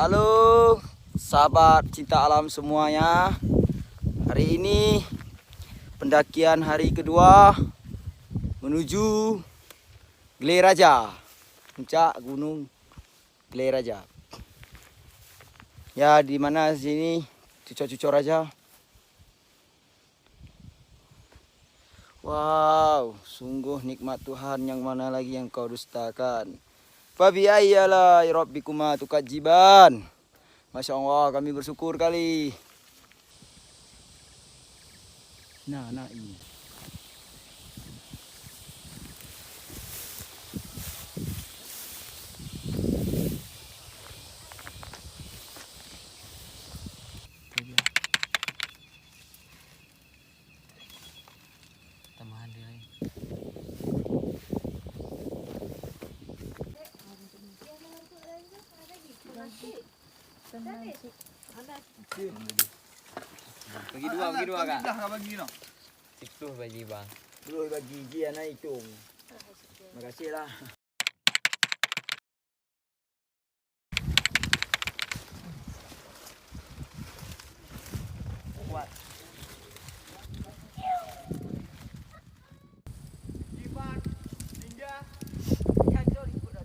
Halo sahabat cinta alam semuanya. Hari ini pendakian hari kedua menuju Gleraja, puncak gunung Gleraja. Ya, di mana sini cucur-cucur aja. Wow, sungguh nikmat Tuhan, yang mana lagi yang kau dustakan. Fabi ayyalah rabbikuma tukadziban. Masya Allah, kami bersyukur kali. Nah ini. Tambahan dia lain. Bagi dua kan? Bagi no. Itu bagi bang. Dulu bagi dia naik cung. Makasih lah. Kuat. Jiban, ninja, jajol ikut.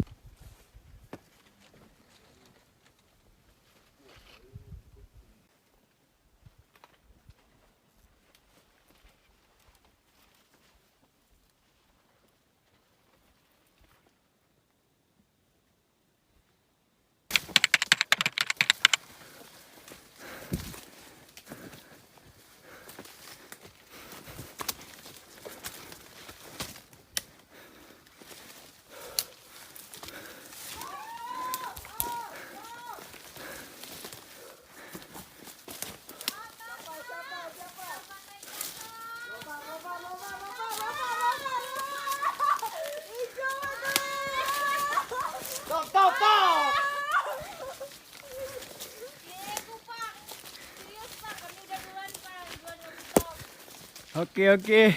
Oke.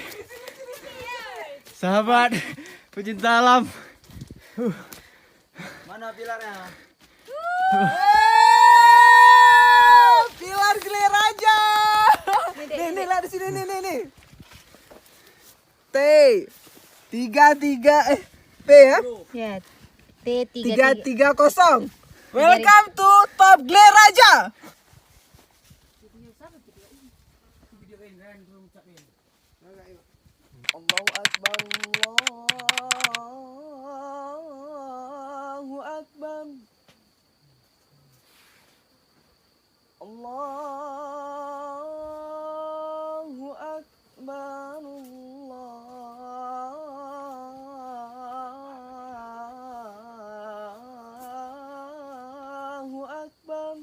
Sahabat pecinta alam. Mana pilarnya? Pilar Gleraja. Nih lah di sini nih. T 33 P ya? Ya, T330. Welcome to Top Gleraja. Allahu Akbar, Allahu Akbar, Allahu Akbar, Allahu Akbar.